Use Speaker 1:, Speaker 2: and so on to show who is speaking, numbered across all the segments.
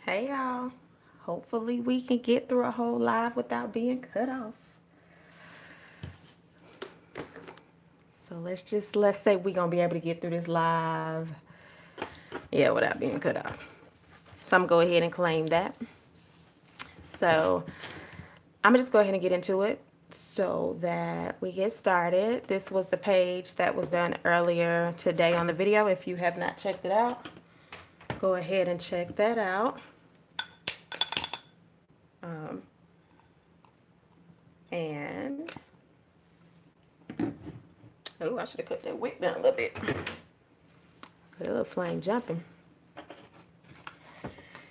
Speaker 1: Hey y'all. Hopefully we can get through a whole live without being cut off. So let's say we're gonna be able to get through this live. Yeah, without being cut off. So I'm gonna go ahead and claim that. So I'm gonna just go ahead and get into it so that we get started. This was the page that was done earlier today on the video. If you have not checked it out, go ahead and check that out. And oh, I should have cut that wick down a little bit. A little flame jumping.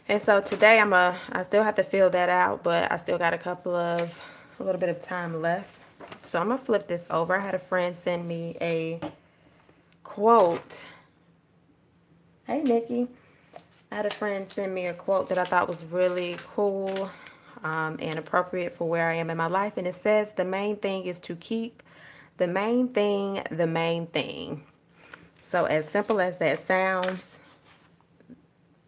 Speaker 1: And so today I still have to fill that out, but I still got a little bit of time left. So I'm gonna flip this over. I had a friend send me a quote. Hey, Nikki. I had a friend send me a quote that I thought was really cool and appropriate for where I am in my life. And it says, the main thing is to keep the main thing the main thing. So as simple as that sounds,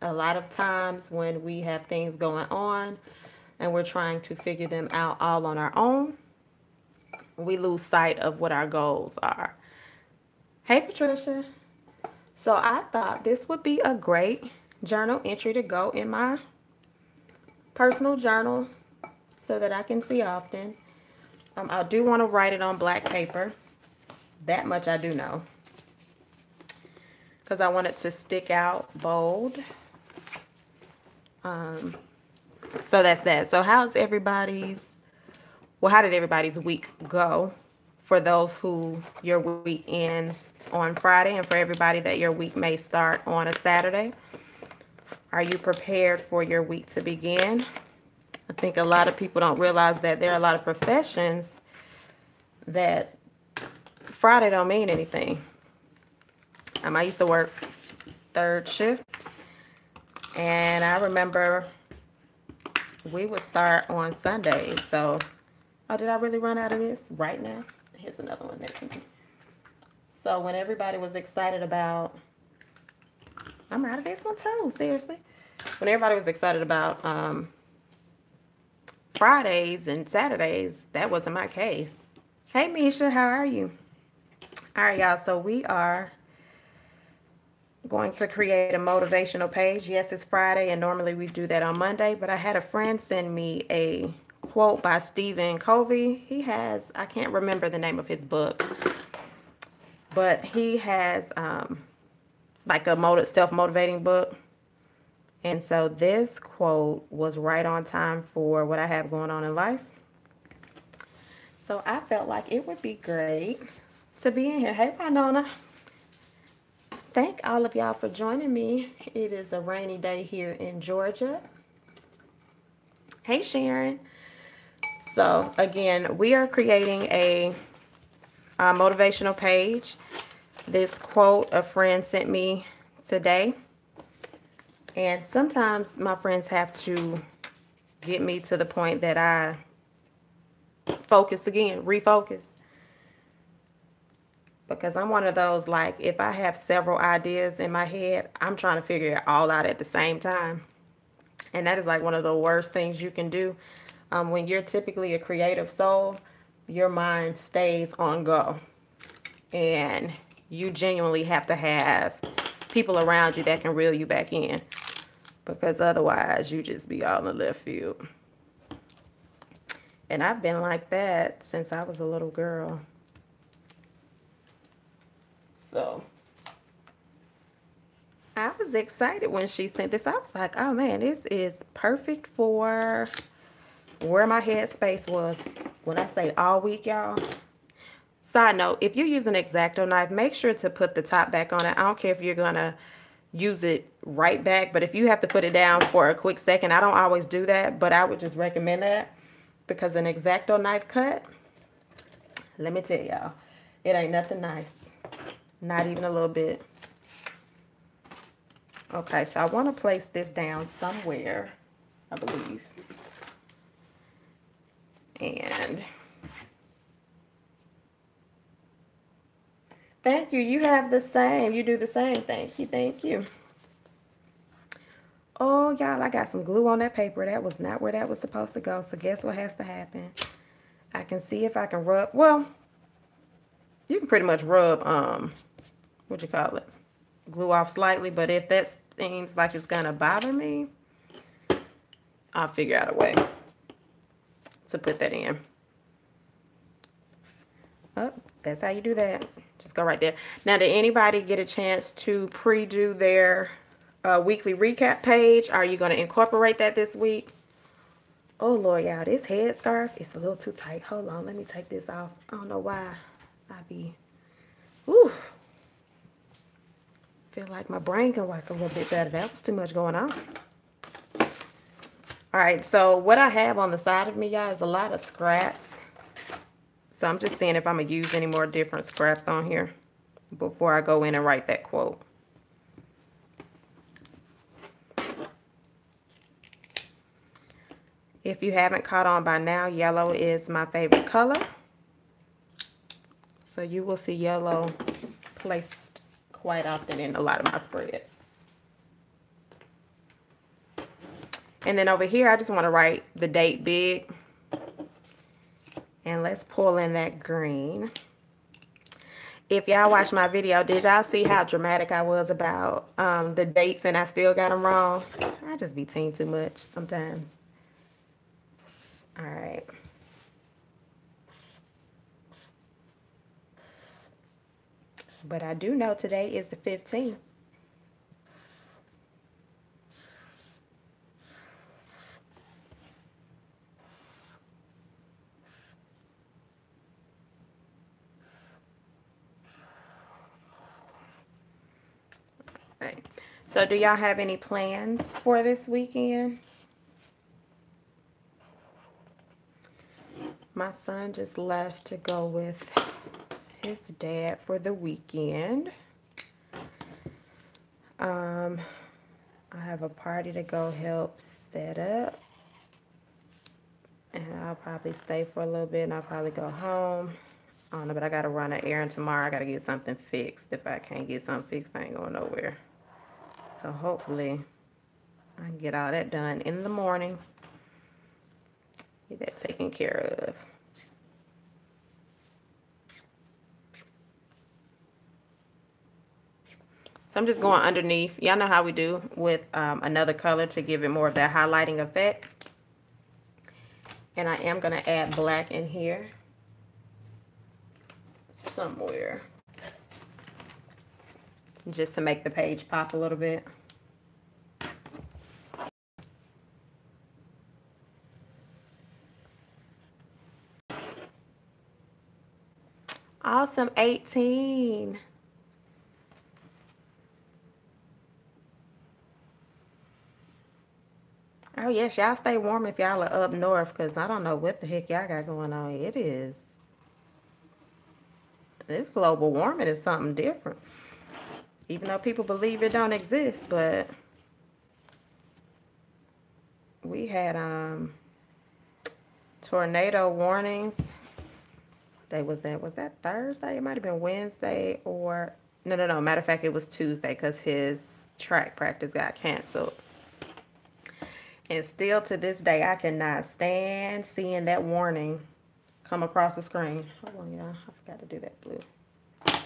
Speaker 1: a lot of times when we have things going on and we're trying to figure them out all on our own, we lose sight of what our goals are. Hey, Patricia. So I thought this would be a great journal entry to go in my personal journal so that I can see often. I do want to write it on black paper. That much I do know. Because I want it to stick out bold. So that's that. So how did everybody's week go? For those who your week ends on Friday, and for everybody that your week may start on a Saturday. Are you prepared for your week to begin? I think a lot of people don't realize that there are a lot of professions that Friday don't mean anything. I used to work third shift, and I remember we would start on Sundays. So, oh, did I really run out of this right now? Here's another one next to me. So when everybody was excited about, I'm out of this one too, seriously. When everybody was excited about Fridays and Saturdays, that wasn't my case. Hey, Misha, how are you? All right, y'all, so we are going to create a motivational page. Yes, it's Friday, and normally we do that on Monday, but I had a friend send me a quote by Stephen Covey. He has, I can't remember the name of his book, but he has like a self-motivating book. And so this quote was right on time for what I have going on in life. So I felt like it would be great to be in here. Hey, Winona. Thank all of y'all for joining me. It is a rainy day here in Georgia. Hey, Sharon. So again, we are creating a motivational page. This quote a friend sent me today. And sometimes my friends have to get me to the point that I refocus. Because I'm one of those, like, if I have several ideas in my head, I'm trying to figure it all out at the same time. And that is like one of the worst things you can do. When you're typically a creative soul, your mind stays on go. And you genuinely have to have people around you that can reel you back in. Because otherwise, you just be all in the left field. And I've been like that since I was a little girl. So I was excited when she sent this. I was like, oh man, this is perfect for where my headspace was when I say all week, y'all. Side note, if you're using an X-Acto knife, make sure to put the top back on it. I don't care if you're going to use it right back, but if you have to put it down for a quick second, I don't always do that, but I would just recommend that because an X-Acto knife cut, let me tell y'all, it ain't nothing nice. Not even a little bit. Okay, so I want to place this down somewhere, I believe. And thank you. You have the same. You do the same. Thank you. Thank you. Oh, y'all, I got some glue on that paper. That was not where that was supposed to go. So guess what has to happen? I can see if I can rub. Well, you can pretty much rub, what you call it? Glue off slightly. But if that seems like it's going to bother me, I'll figure out a way to put that in. Oh, that's how you do that. Just go right there. Now, did anybody get a chance to pre-do their weekly recap page? Are you going to incorporate that this week? Oh, Lord, y'all, this headscarf is a little too tight. Hold on, let me take this off. I don't know why I be, ooh. Feel like my brain can work a little bit better. That was too much going on. All right, so what I have on the side of me, y'all, is a lot of scraps. So I'm just seeing if I'm going to use any more different scraps on here before I go in and write that quote. If you haven't caught on by now, yellow is my favorite color. So you will see yellow placed quite often in a lot of my spreads. And then over here, I just want to write the date big. And let's pull in that green. If y'all watched my video, did y'all see how dramatic I was about the dates and I still got them wrong? I just be team too much sometimes. All right. But I do know today is the 15th. Right. So do y'all have any plans for this weekend? My son just left to go with his dad for the weekend. I have a party to go help set up. And I'll probably stay for a little bit and I'll probably go home. I don't know, but I got to run an errand tomorrow. I got to get something fixed. If I can't get something fixed, I ain't going nowhere. So hopefully I can get all that done in the morning. Get that taken care of. So I'm just going underneath. Y'all know how we do with another color to give it more of that highlighting effect. And I am going to add black in here somewhere, just to make the page pop a little bit. Awesome, 18. Oh, yes, y'all stay warm if y'all are up north, because I don't know what the heck y'all got going on. It is. This global warming is something different. Even though people believe it don't exist, but we had tornado warnings. Was that Thursday? It might have been Wednesday or no. Matter of fact, it was Tuesday because his track practice got canceled. And still to this day, I cannot stand seeing that warning come across the screen. Hold on, y'all. I forgot to do that blue. All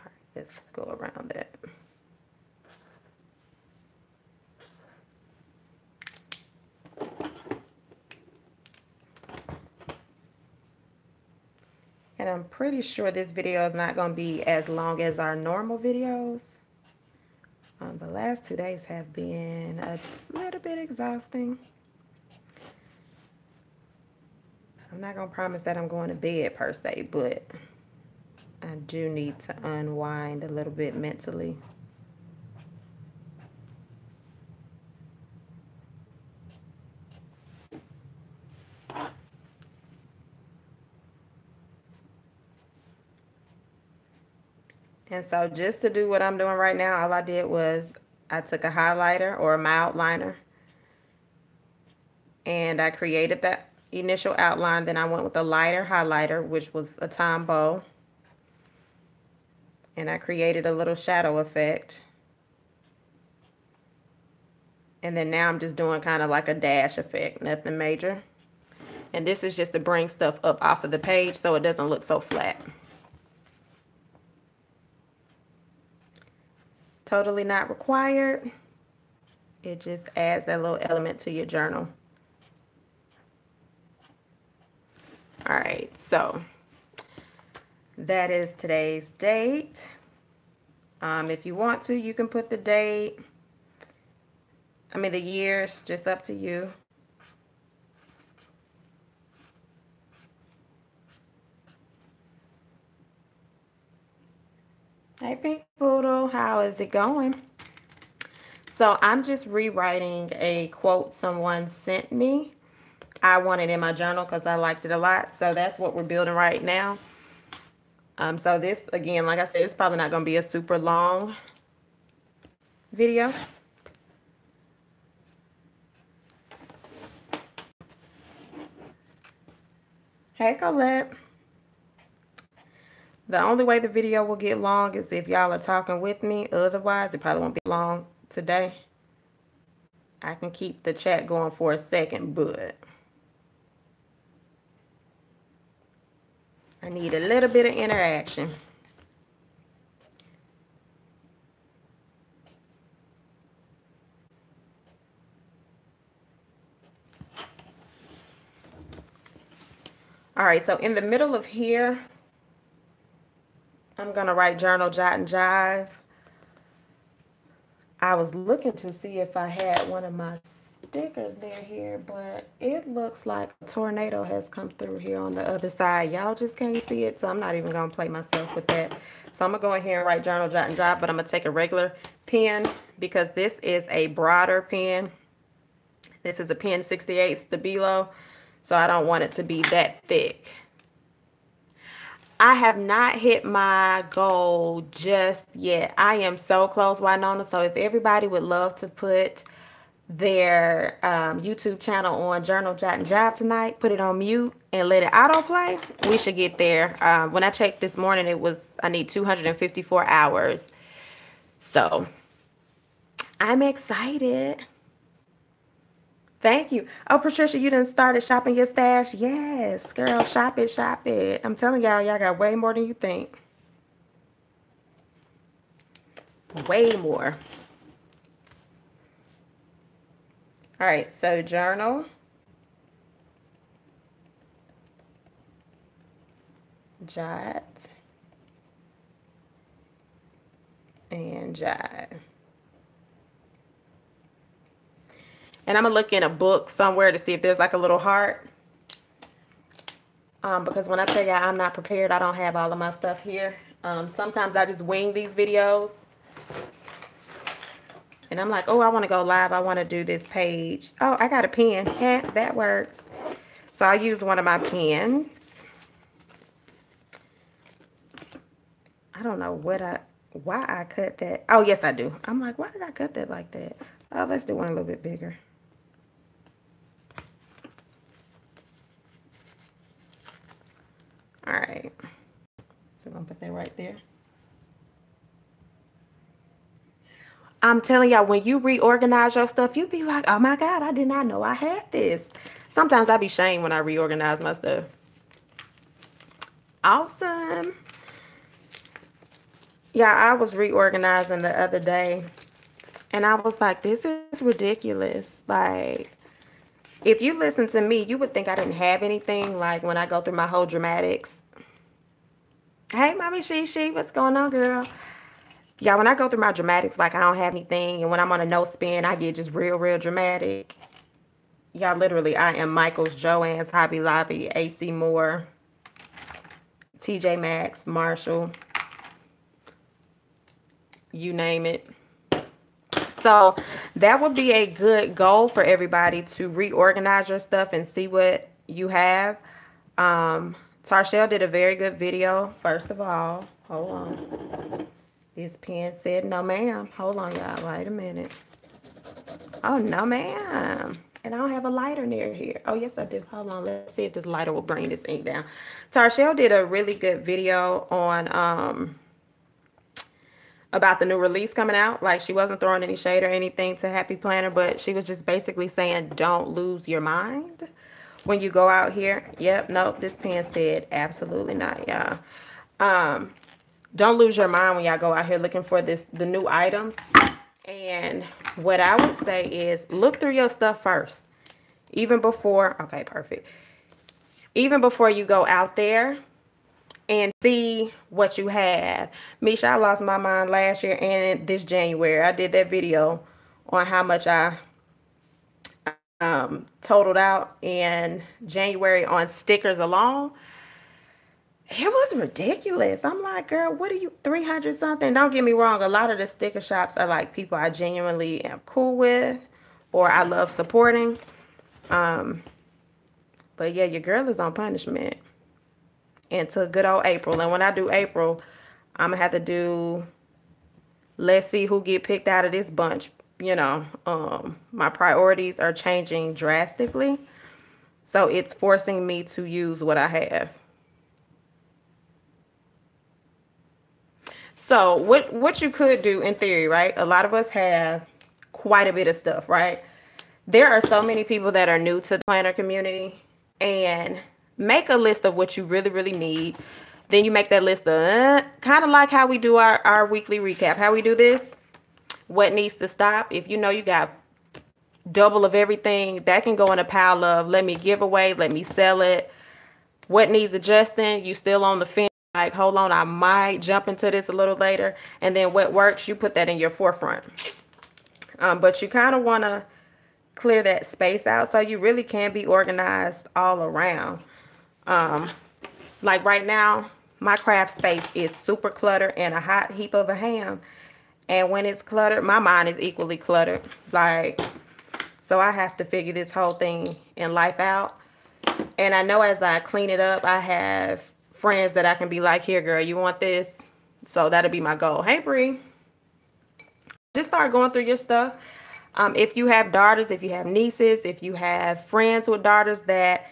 Speaker 1: right, let's go around that. And I'm pretty sure this video is not going to be as long as our normal videos. The last 2 days have been a little bit exhausting. I'm not going to promise that I'm going to bed per se, but I do need to unwind a little bit mentally. And so just to do what I'm doing right now, all I did was I took a highlighter or a mild liner and I created that initial outline. Then I went with a lighter highlighter, which was a Tombow. And I created a little shadow effect. And then now I'm just doing kind of like a dash effect, nothing major. And this is just to bring stuff up off of the page so it doesn't look so flat. Totally not required. It just adds that little element to your journal. All right, so that is today's date. If you want to, you can put the date. I mean the years, just up to you. Hey, Pink Poodle, how is it going? So I'm just rewriting a quote someone sent me. I want it in my journal because I liked it a lot. So that's what we're building right now. So this, again, like I said, it's probably not going to be a super long video. Hey, Colette. The only way the video will get long is if y'all are talking with me. Otherwise, it probably won't be long today. I can keep the chat going for a second, but I need a little bit of interaction. All right, so in the middle of here, I'm going to write Journal, Jot, and Jive. I was looking to see if I had one of my stickers there here, but it looks like a tornado has come through here on the other side. Y'all just can't see it, so I'm not even going to play myself with that. So I'm going to go in here and write Journal, Jot, and Jive, but I'm going to take a regular pen because this is a broader pen. This is a Pen 68 Stabilo, so I don't want it to be that thick. I have not hit my goal just yet. I am so close, Winona. So if everybody would love to put their YouTube channel on Journal, Jot, and Jive tonight, put it on mute and let it autoplay, we should get there. When I checked this morning, I need 254 hours. So I'm excited. Thank you. Oh, Patricia, you done started shopping your stash? Yes, girl, shop it, shop it. I'm telling y'all got way more than you think. Way more. All right, so Journal, Jot, and Jive. And I'm going to look in a book somewhere to see if there's like a little heart. Because when I tell you I'm not prepared, I don't have all of my stuff here. Sometimes I just wing these videos. And I'm like, oh, I want to go live. I want to do this page. Oh, I got a pen. Yeah, that works. So I use one of my pens. I don't know why I cut that. Oh, yes, I do. I'm like, why did I cut that like that? Oh, let's do one a little bit bigger. All right, so we're gonna put that right there. I'm telling y'all, when you reorganize your stuff, you be like, oh my God, I did not know I had this. Sometimes I be shamed when I reorganize my stuff. Awesome. Yeah, I was reorganizing the other day, and I was like, this is ridiculous. Like, if you listen to me, you would think I didn't have anything. Like when I go through my whole dramatics. Hey, Mommy She, what's going on, girl? Yeah, when I go through my dramatics, like I don't have anything. And when I'm on a no spin, I get just real dramatic. Y'all, literally, I am Michaels, Joann's, Hobby Lobby, AC Moore, TJ Maxx, Marshall. You name it. So that would be a good goal for everybody to reorganize your stuff and see what you have. Tarshell did a very good video. First of all, hold on. This pen said no ma'am. Hold on, y'all. Wait a minute. Oh, no ma'am. And I don't have a lighter near here. Oh, yes, I do. Hold on. Let's see if this lighter will bring this ink down. Tarshell did a really good video on about the new release coming out. Like, she wasn't throwing any shade or anything to Happy Planner, but she was just basically saying, don't lose your mind when you go out here. Yep, nope, this pen said absolutely not, y'all. Don't lose your mind when y'all go out here looking for the new items. And what I would say is look through your stuff first. Even before, okay, perfect. Even before you go out there and see what you have. Misha, I lost my mind last year and this January. I did that video on how much I totaled out in January on stickers alone. It was ridiculous. I'm like, girl, what are you, 300 something? Don't get me wrong. A lot of the sticker shops are like people I genuinely am cool with or I love supporting. But yeah, your girl is on punishment. Into good old April. And when I do April, I'm going to have to do, let's see who get picked out of this bunch. You know, my priorities are changing drastically. So it's forcing me to use what I have. So what you could do in theory, right? A lot of us have quite a bit of stuff, right? There are so many people that are new to the planner community, and make a list of what you really, really need. Then you make that list of kind of like how we do our weekly recap. How we do this, what needs to stop. If you know you got double of everything, that can go in a pile of let me give away, let me sell it. What needs adjusting, you still on the fence, like hold on, I might jump into this a little later. And then what works, you put that in your forefront. But you kind of want to clear that space out so you really can be organized all around. Like right now, my craft space is super cluttered and a hot heap of a ham. And when it's cluttered, my mind is equally cluttered. Like, so I have to figure this whole thing in life out. And I know as I clean it up, I have friends that I can be like, here, girl, you want this? So that'll be my goal. Hey, Bree. Just start going through your stuff. If you have daughters, if you have nieces, if you have friends with daughters that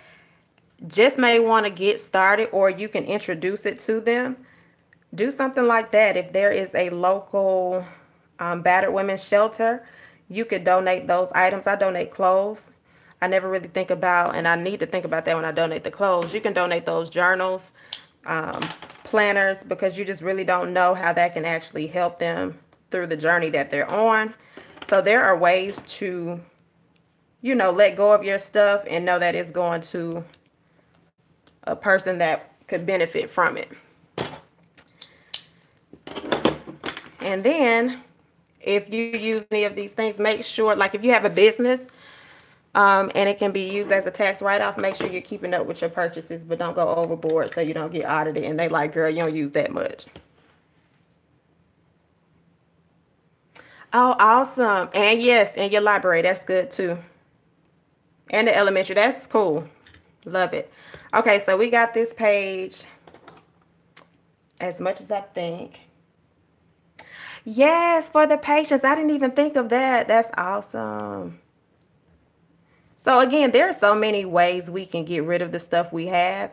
Speaker 1: just may want to get started, or you can introduce it to them, do something like that. If there is a local battered women's shelter, you could donate those items. I donate clothes. I never really think about, and I need to think about that when I donate the clothes. You can donate those journals, planners, because you just really don't know how that can actually help them through the journey that they're on. So there are ways to, you know, let go of your stuff and know that it's going to a person that could benefit from it. And then if you use any of these things, make sure, like if you have a business and it can be used as a tax write-off, make sure you're keeping up with your purchases, but don't go overboard so you don't get audited and they like, girl, you don't use that much. Oh, awesome. And yes, in your library, that's good too. And the elementary, that's cool. Love it. Okay, so we got this page as much as I think. Yes, for the patients. I didn't even think of that. That's awesome. So again, there are so many ways we can get rid of the stuff we have.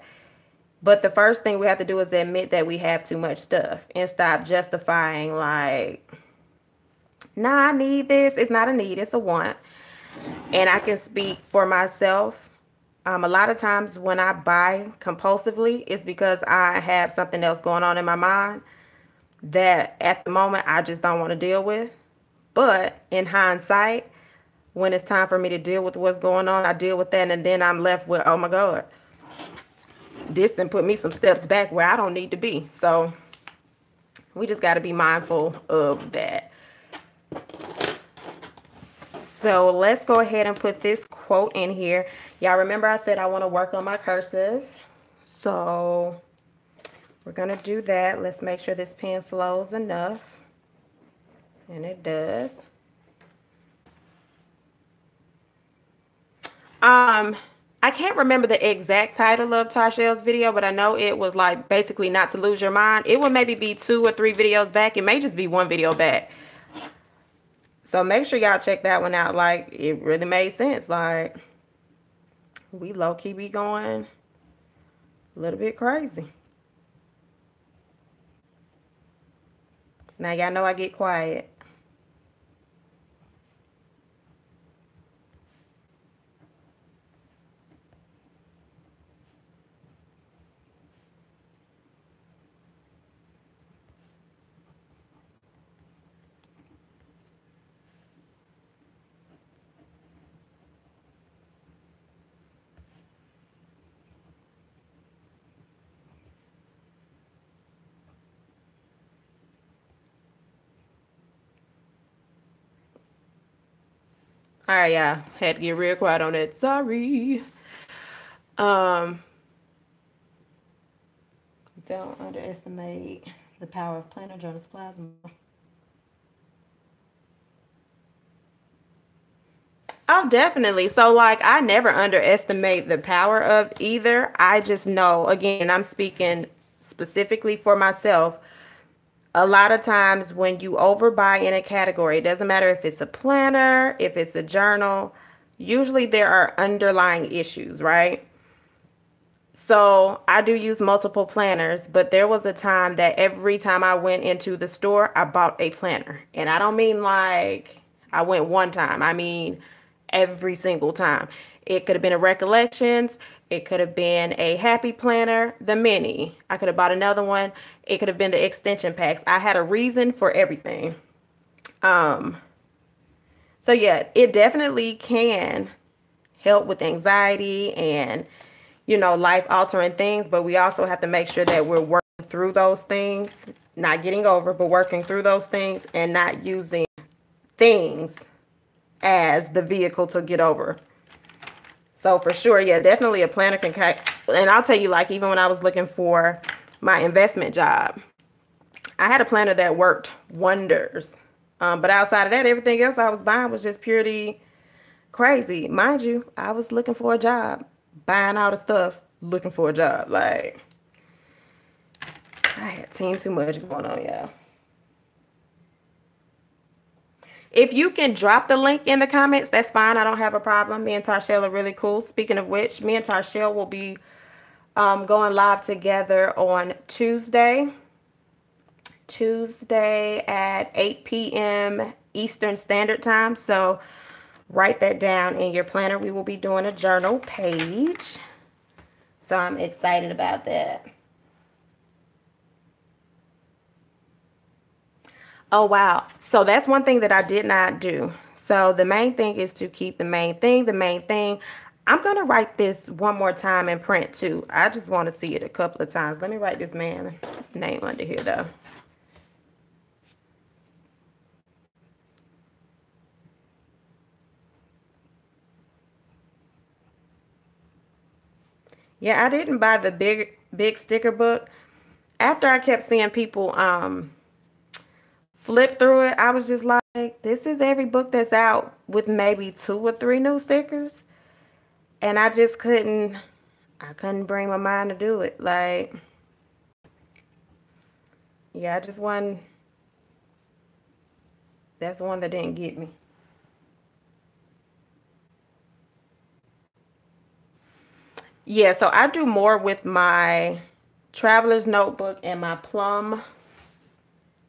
Speaker 1: But the first thing we have to do is admit that we have too much stuff and stop justifying like, nah, I need this. It's not a need, it's a want. And I can speak for myself. A lot of times when I buy compulsively, it's because I have something else going on in my mind that at the moment I just don't want to deal with. But in hindsight, when it's time for me to deal with what's going on, I deal with that, and then I'm left with, oh my God, this done put me some steps back where I don't need to be. So we just got to be mindful of that. So let's go ahead and put this quote in here. Y'all remember I said I want to work on my cursive. So we're going to do that. Let's make sure this pen flows enough. And it does. I can't remember the exact title of Tashel's video, but I know it was like basically not to lose your mind. It would maybe be 2 or 3 videos back. It may just be 1 video back. So make sure y'all check that one out. Like, it really made sense. Like, we low-key be going a little bit crazy. Now y'all know I get quiet. All right, y'all. Had to get real quiet on that. Sorry. Don't underestimate the power of plantar joint plasma. Oh, definitely. So, like, I never underestimate the power of either. I just know, again, I'm speaking specifically for myself. A lot of times when you overbuy in a category, it doesn't matter if it's a planner, if it's a journal, usually there are underlying issues, right? So I do use multiple planners, but there was a time that every time I went into the store, I bought a planner. And I don't mean like I went one time. I mean every single time. It could have been a recollections. It could have been a happy planner, the mini. I could have bought another one. It could have been the extension packs. I had a reason for everything. So yeah, it definitely can help with anxiety and, you know, life altering things, but we also have to make sure that we're working through those things, not getting over, but working through those things and not using things as the vehicle to get over. So for sure, yeah, definitely a planner can, and I'll tell you, like, even when I was looking for my investment job, I had a planner that worked wonders. But outside of that, everything else I was buying was just purely crazy. Mind you, I was looking for a job, buying all the stuff, looking for a job. Like, I had too much going on, y'all. If you can drop the link in the comments, that's fine. I don't have a problem. Me and Tarshelle are really cool. Speaking of which, me and Tarshelle will be going live together on Tuesday at 8 p.m. Eastern Standard Time. So write that down in your planner. We will be doing a journal page. So I'm excited about that. Oh, wow. So that's one thing that I did not do. So the main thing is to keep the main thing, I'm going to write this one more time in print too. I just want to see it a couple of times. Let me write this man's name under here though. Yeah, I didn't buy the big sticker book. After I kept seeing people flip through it, I was just like, this is every book that's out with maybe 2 or 3 new stickers. And I just couldn't bring my mind to do it. Like, yeah, I just wasn't, that's one that didn't get me. Yeah, so I do more with my traveler's notebook and my plum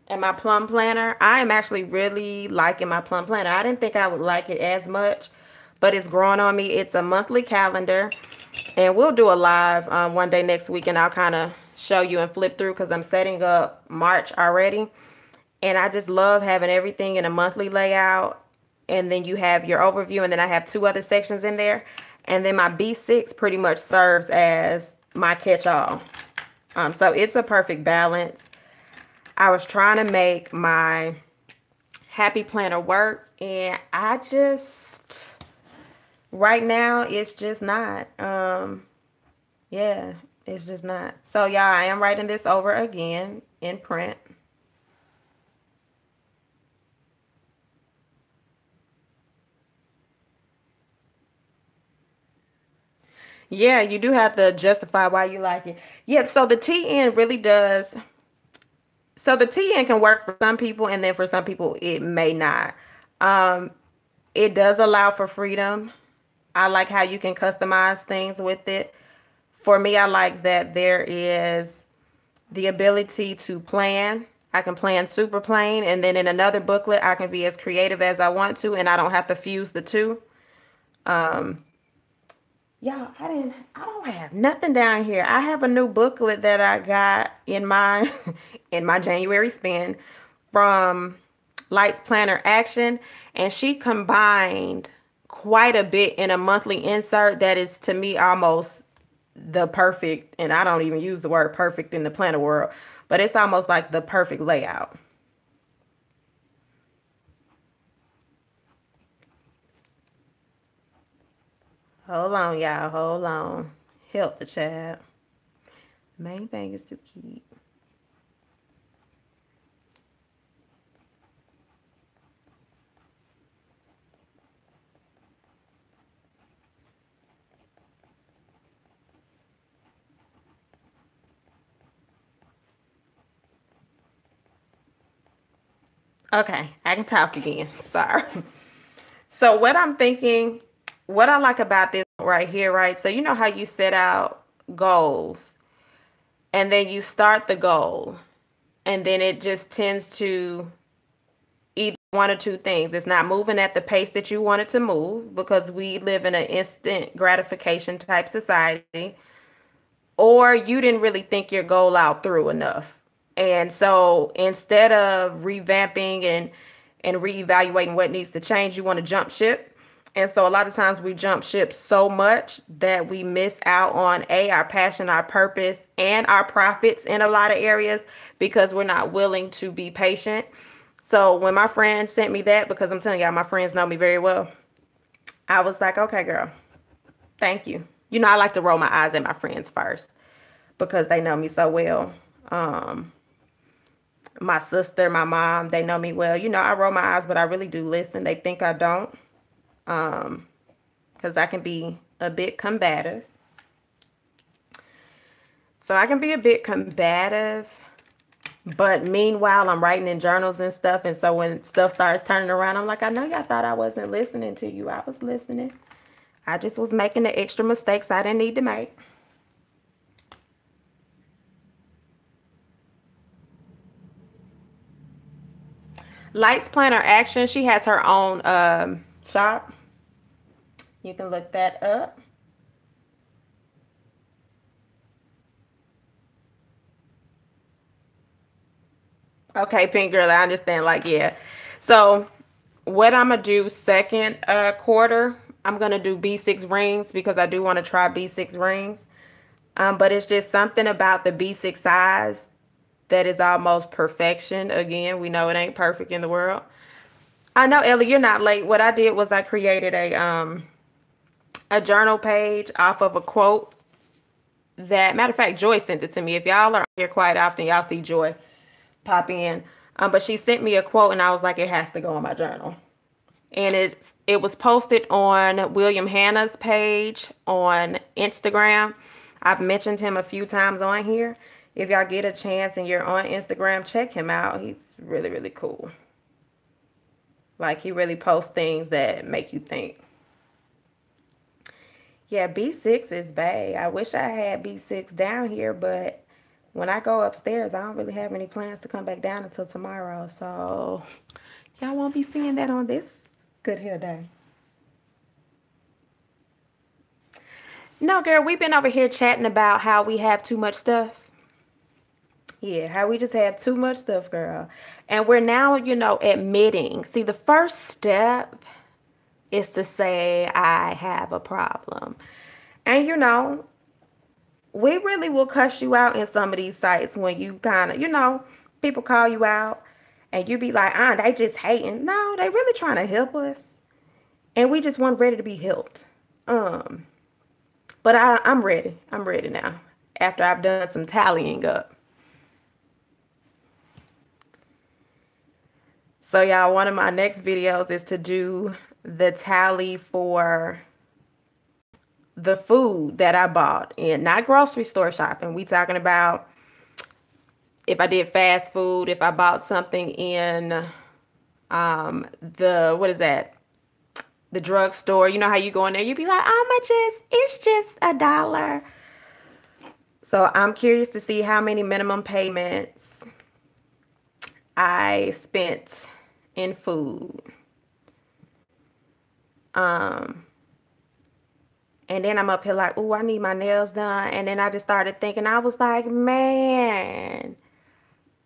Speaker 1: planner. I am actually really liking my plum planner. I didn't think I would like it as much, but it's growing on me. It's a monthly calendar, and we'll do a live one day next week, and I'll kind of show you and flip through because I'm setting up March already. And I just love having everything in a monthly layout. And then you have your overview, and then I have 2 other sections in there. And then my B6 pretty much serves as my catch-all. So it's a perfect balance. I was trying to make my happy planner work, and I just, right now, it's just not. Yeah, it's just not. So, y'all, I am writing this over again in print. Yeah, you do have to justify why you like it. Yeah, so the TN really does. So the TN can work for some people, and then for some people, it may not. Um, it does allow for freedom. I like how you can customize things with it. For me, I like that there is the ability to plan. I can plan super plain, and then in another booklet, I can be as creative as I want to, and I don't have to fuse the two. Y'all, I don't have nothing down here. I have a new booklet that I got in my in my January spend from Lights Planner Action, and she combined quite a bit in a monthly insert that is to me almost the perfect, and I don't even use the word perfect in the planner world, but it's almost like the perfect layout. Hold on, y'all. Hold on. Help the child. Main thing is to keep. Okay, I can talk again. Sorry. So what I'm thinking, what I like about this right here, right? So you know how you set out goals and then you start the goal and then it just tends to either one or two things. It's not moving at the pace that you want it to move because we live in an instant gratification type society, or you didn't really think your goal out through enough. And so instead of revamping and reevaluating what needs to change, you want to jump ship. And so a lot of times we jump ship so much that we miss out on our passion, our purpose, and our profits in a lot of areas because we're not willing to be patient. So when my friend sent me that, because I'm telling y'all, my friends know me very well, I was like, okay, girl, thank you. You know, I like to roll my eyes at my friends first because they know me so well. My sister, my mom, they know me well. You know, I roll my eyes, but I really do listen. They think I don't. Because I can be a bit combative. So I can be a bit combative. But meanwhile, I'm writing in journals and stuff. And so when stuff starts turning around, I'm like, I know y'all thought I wasn't listening to you. I was listening. I just was making the extra mistakes I didn't need to make. Lights Planner Action. She has her own shop. You can look that up. Okay, Pink Girl, I understand. Like, yeah. So what I'm going to do second quarter, I'm going to do B6 rings because I do want to try B6 rings. But it's just something about the B6 size that is almost perfection. Again, we know it ain't perfect in the world. I know, Ellie, you're not late. What I did was I created a journal page off of a quote that, matter of fact, Joy sent it to me. If y'all are here quite often, y'all see Joy pop in. But she sent me a quote and I was like, it has to go in my journal. And it was posted on William Hanna's page on Instagram. I've mentioned him a few times on here. If y'all get a chance and you're on Instagram, check him out. He's really, really cool. Like, he really posts things that make you think. Yeah, B6 is bad. I wish I had B6 down here, but when I go upstairs, I don't really have any plans to come back down until tomorrow. So y'all won't be seeing that on this Good Hair Day. No, girl, we've been over here chatting about how we have too much stuff. Yeah, how we just have too much stuff, girl. And we're now, you know, admitting. See, the first step is to say, I have a problem. And, you know, we really will cuss you out in some of these sites when you kind of, you know, people call you out and you be like, they just hating. No, they really trying to help us. And we just weren't ready to be helped. But I'm ready. I'm ready now after I've done some tallying up. So y'all, one of my next videos is to do the tally for the food that I bought in, not grocery store shopping. We talking about if I did fast food, if I bought something in what is that? The drugstore. You know how you go in there, you be like, how much is, it's just $1. So I'm curious to see how many minimum payments I spent in food. And then I'm up here like, oh, I need my nails done. And then I just started thinking, I was like, man,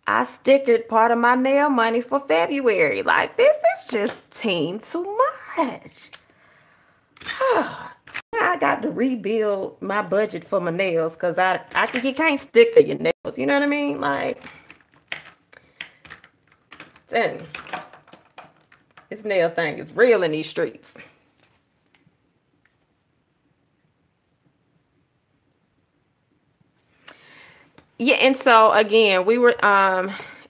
Speaker 1: I stickered part of my nail money for February. Like, this is just team too much. I got to rebuild my budget for my nails because you can't sticker your nails. You know what I mean? Like, dang, this nail thing is real in these streets. Yeah, and so again,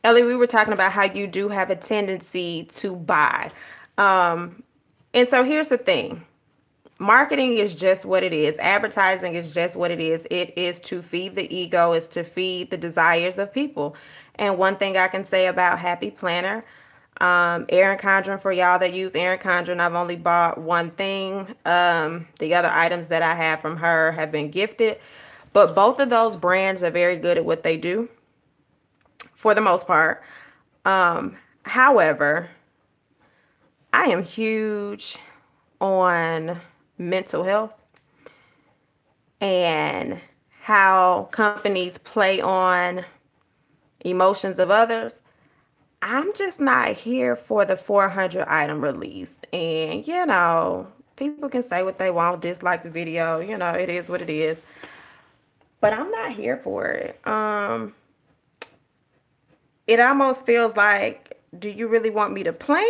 Speaker 1: Ellie, we were talking about how you do have a tendency to buy. And so here's the thing. Marketing is just what it is. Advertising is just what it is. It is to feed the ego, it's to feed the desires of people. And one thing I can say about Happy Planner, Erin Condren, for y'all that use Erin Condren, I've only bought one thing. The other items that I have from her have been gifted. But both of those brands are very good at what they do, for the most part. However, I am huge on mental health and how companies play on emotions of others. I'm just not here for the 400 item release. And, people can say what they want, dislike the video. It is what it is. But I'm not here for it. It almost feels like, do you really want me to plan?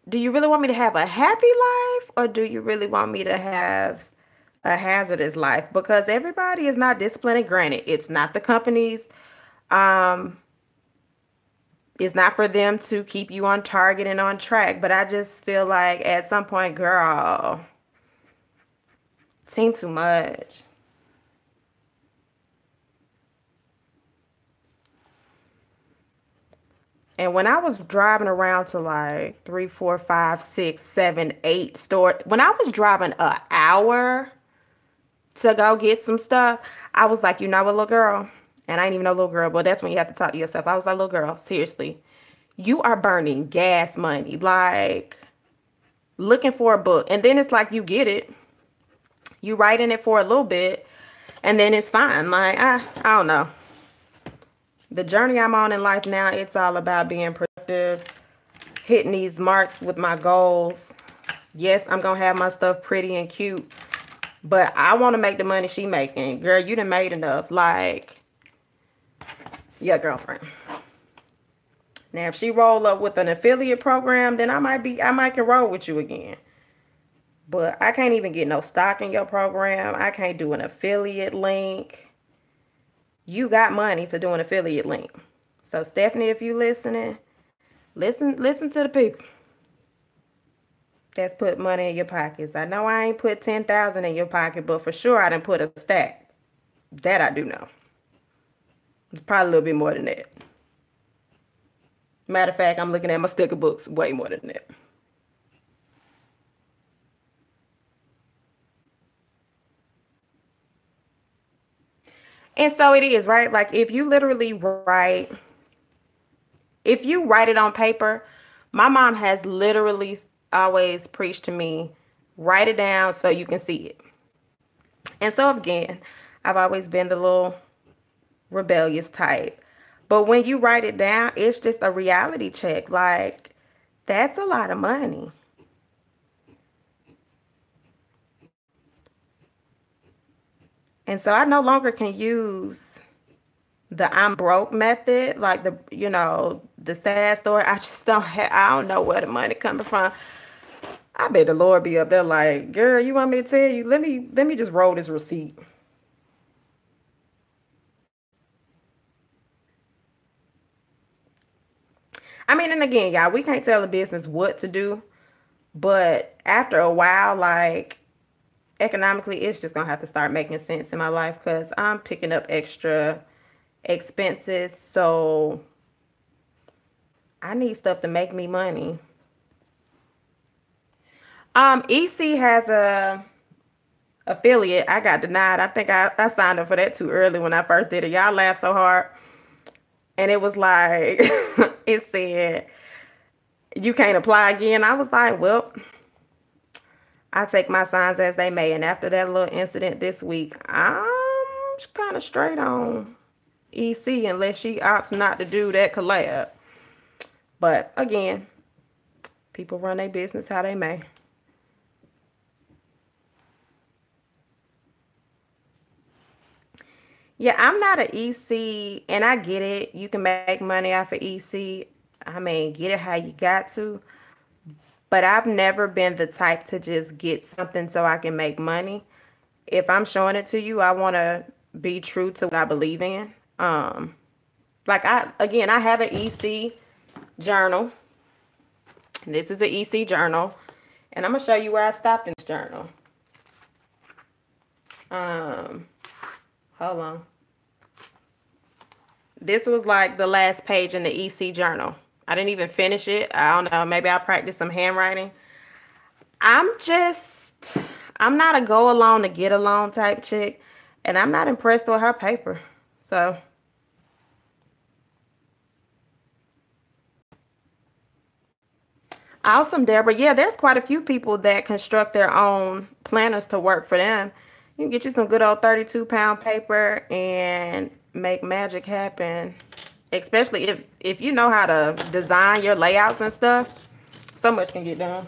Speaker 1: Do you really want me to have a happy life? Or do you really want me to have a hazardous life? Because everybody is not disciplined. And granted, it's not the companies. It's not for them to keep you on target and on track. But I just feel like at some point, girl, seemed too much. And when I was driving around to like 3, 4, 5, 6, 7, 8 stores, when I was driving an hour to go get some stuff, I was like, you know what, little girl? And I ain't even know little girl, but that's when you have to talk to yourself. I was like, little girl, seriously, you are burning gas money, like looking for a book. And then it's like you get it. You write in it for a little bit, and then it's fine. Like, I don't know. The journey I'm on in life now, it's all about being productive, hitting these marks with my goals. Yes, I'm going to have my stuff pretty and cute, but I want to make the money she making. Girl, you done made enough. Like, yeah, girlfriend. Now, if she roll up with an affiliate program, then I might can roll with you again. But I can't even get no stock in your program. I can't do an affiliate link. You got money to do an affiliate link. So Stephanie, if you listening, listen to the people that's put money in your pockets. I know I ain't put 10,000 in your pocket, but for sure I done put a stack. That I do know. It's probably a little bit more than that. Matter of fact, I'm looking at my sticker books, way more than that. And so it is, right? Like if you write it on paper, my mom has literally always preached to me, write it down so you can see it. And so again, I've always been the little rebellious type. But when you write it down, it's just a reality check. Like, that's a lot of money. And so I no longer can use the I'm broke method, like the sad story. I just I don't know where the money coming from. I bet the Lord be up there like, girl, you want me to tell you? Let me just roll this receipt. I mean, and again, y'all, we can't tell the business what to do, but after a while, like, economically, it's just gonna have to start making sense in my life because I'm picking up extra expenses, so I need stuff to make me money. EC has a affiliate. I got denied. I think I signed up for that too early when I first did it. Y'all laugh so hard. And it was like, it said, you can't apply again. I was like, well, I take my signs as they may. And after that little incident this week, I'm kind of straight on EC unless she opts not to do that collab. But again, people run their business how they may. Yeah, I'm not an EC, and I get it. You can make money off of EC. I mean, get it how you got to. But I've never been the type to just get something so I can make money. If I'm showing it to you, I want to be true to what I believe in. Like I have an EC journal. This is an EC journal. And I'm going to show you where I stopped in this journal. Hold on. This was like the last page in the EC journal. I didn't even finish it. I don't know. Maybe I'll practice some handwriting. I'm not a go along to get along type chick. And I'm not impressed with her paper. So. Awesome, Deborah. Yeah, there's quite a few people that construct their own planners to work for them. You can get you some good old 32-pound paper and make magic happen. Especially if you know how to design your layouts and stuff, so much can get done.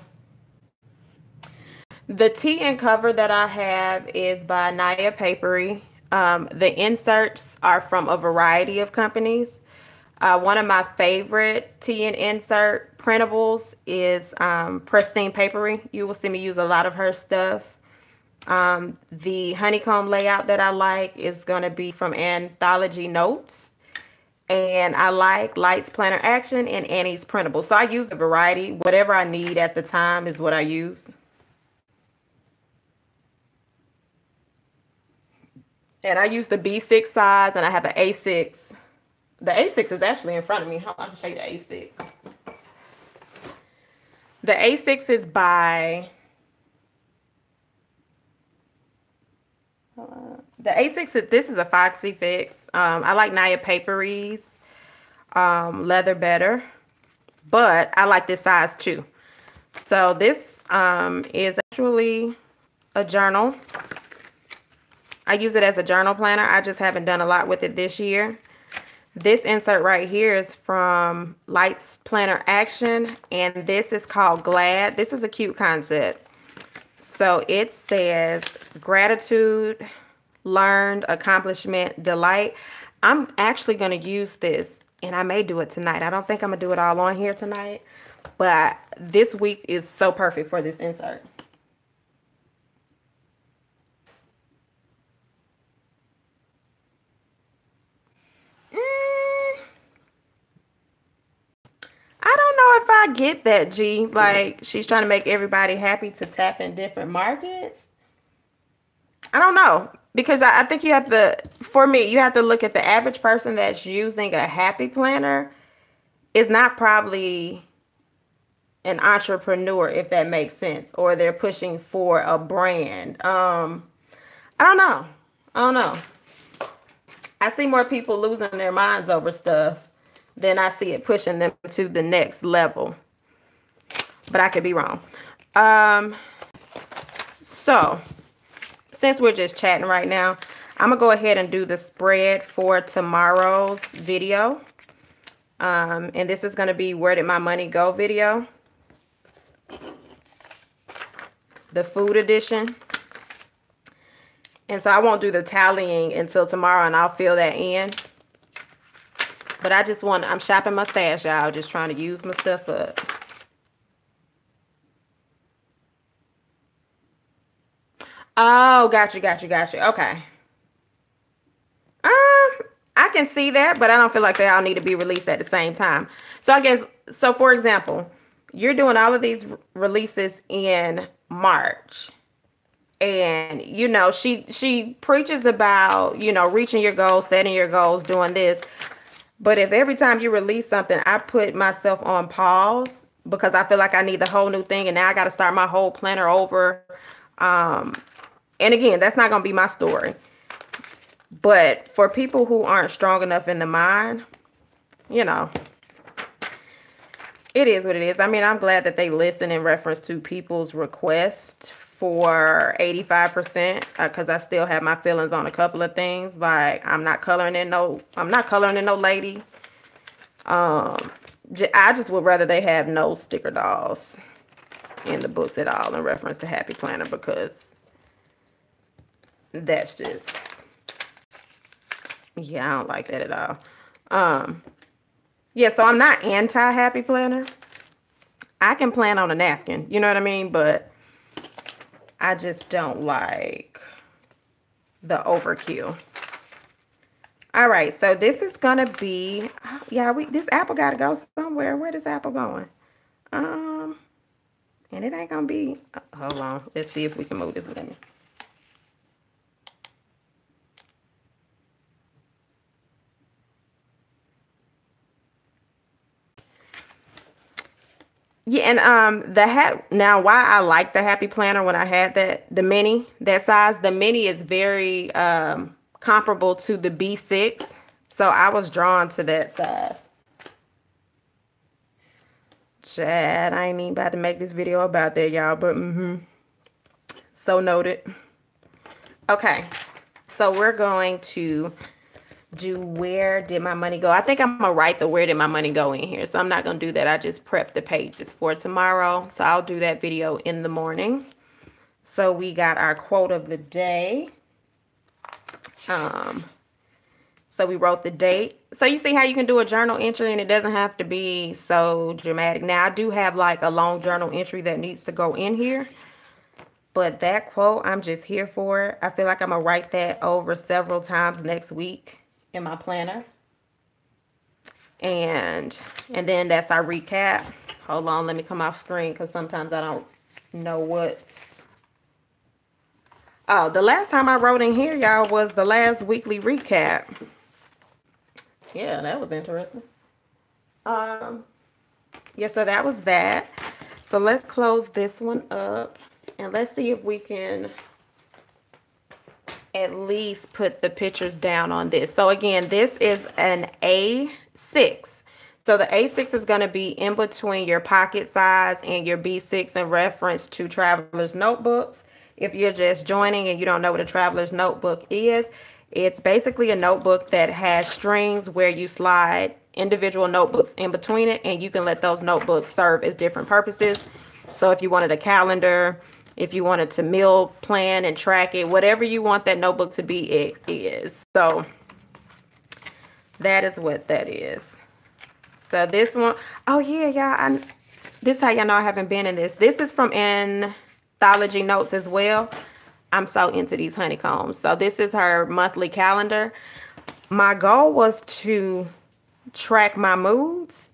Speaker 1: The tee and cover that I have is by Naya Papery. The inserts are from a variety of companies. One of my favorite tee and insert printables is Pristine Papery. You will see me use a lot of her stuff. The honeycomb layout that I like is going to be from Anthology Notes. And I like Lights Planner Action and Annie's Printable. So I use a variety. Whatever I need at the time is what I use. And I use the B6 size, and I have an A6. The A6 is actually in front of me. Hold on, I'll show you the A6. The A6 is by... the A6, this is a Foxy Fix. I like Naya Papery's leather better, but I like this size too. So this is actually a journal. I use it as a journal planner. I just haven't done a lot with it this year. This insert right here is from Lights Planner Action, and this is called Glad. This is a cute concept. So it says gratitude, learned, accomplishment, delight. I'm actually going to use this, and I may do it tonight. I don't think I'm going to do it all on here tonight, but this week is so perfect for this insert. I don't know if I get that, G. Like, she's trying to make everybody happy to tap in different markets. I don't know. Because I think you have to, for me, you have to look at the average person that's using a happy planner is not probably an entrepreneur, if that makes sense. Or they're pushing for a brand. I don't know. I don't know. I see more people losing their minds over stuff than I see it pushing them to the next level. But I could be wrong. So, since we're just chatting right now, I'm going to go ahead and do the spread for tomorrow's video. And this is going to be Where Did My Money Go video. The food edition. And so I won't do the tallying until tomorrow, and I'll fill that in. But I just want, I'm shopping my stash, y'all. Just trying to use my stuff up. Oh, got you. Okay. I can see that, but I don't feel like they all need to be released at the same time. So I guess, so for example, you're doing all of these releases in March. And, you know, she preaches about, you know, reaching your goals, setting your goals, doing this. But if every time you release something, I put myself on pause because I feel like I need the whole new thing, and now I got to start my whole planner over. And again, that's not going to be my story. But for people who aren't strong enough in the mind, you know, it is what it is. I mean, I'm glad that they listen in reference to people's requests for 85%, because I still have my feelings on a couple of things. Like, I'm not coloring in no lady. I just would rather they have no sticker dolls in the books at all in reference to Happy Planner, because that's just, yeah, I don't like that at all. Yeah, so I'm not anti-Happy Planner. I can plan on a napkin, you know what I mean? But I just don't like the overkill. All right, so this is gonna be, yeah, this apple gotta go somewhere. Where this apple going? And it ain't gonna be, hold on, let's see if we can move this lemon. Yeah, and the hat, now why I like the Happy Planner when I had the mini, that size, the mini is very comparable to the B6. So I was drawn to that size. Chad, I ain't even about to make this video about that, y'all, but so noted. Okay, so we're going to do where did my money go. I think I'm gonna write the where did my money go in here, so I'm not gonna do that. I just prepped the pages for tomorrow, so I'll do that video in the morning. So we got our quote of the day. So we wrote the date. So you see how you can do a journal entry and it doesn't have to be so dramatic. Now I do have like a long journal entry that needs to go in here, but that quote, I'm just here for it. I feel like I'm gonna write that over several times next week in my planner. And then that's our recap. Hold on, let me come off screen because sometimes I don't know what's. Oh, the last time I wrote in here, y'all, was the last weekly recap. Yeah, that was interesting. Yeah, so that was that. So let's close this one up and let's see if we can at least put the pictures down on this. So again, this is an A6. So the A6 is going to be in between your pocket size and your B6 in reference to Traveler's Notebooks. If you're just joining and you don't know what a Traveler's Notebook is, it's basically a notebook that has strings where you slide individual notebooks in between it, and you can let those notebooks serve as different purposes. So if you wanted a calendar, if you wanted to meal plan and track it, whatever you want that notebook to be, it is. So that is what that is. So this one, oh yeah, y'all, this is how y'all know I haven't been in this. This is from Anthology Notes as well. I'm so into these honeycombs. So this is her monthly calendar. My goal was to track my moods,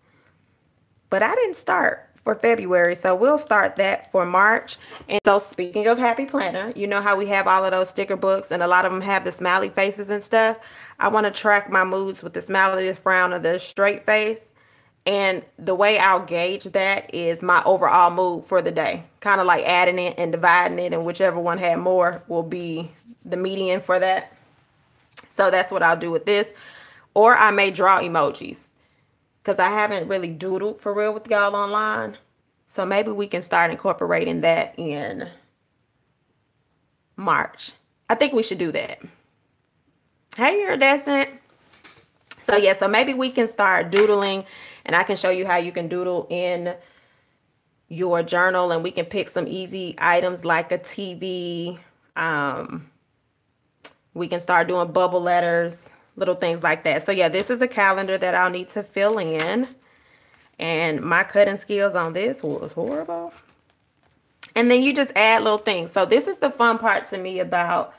Speaker 1: but I didn't start for February, so we'll start that for March. And so speaking of Happy Planner, you know how we have all of those sticker books and a lot of them have the smiley faces and stuff. I want to track my moods with the smiley, the frown, or the straight face. And the way I'll gauge that is my overall mood for the day, kind of like adding it and dividing it, and whichever one had more will be the median for that. So that's what I'll do with this. Or I may draw emojis, because I haven't really doodled for real with y'all online. So maybe we can start incorporating that in March. I think we should do that. Hey, iridescent. So yeah, so maybe we can start doodling, and I can show you how you can doodle in your journal, and we can pick some easy items like a TV. We can start doing bubble letters, little things like that. So yeah, this is a calendar that I'll need to fill in. And my cutting skills on this was horrible. And then you just add little things. So this is the fun part to me about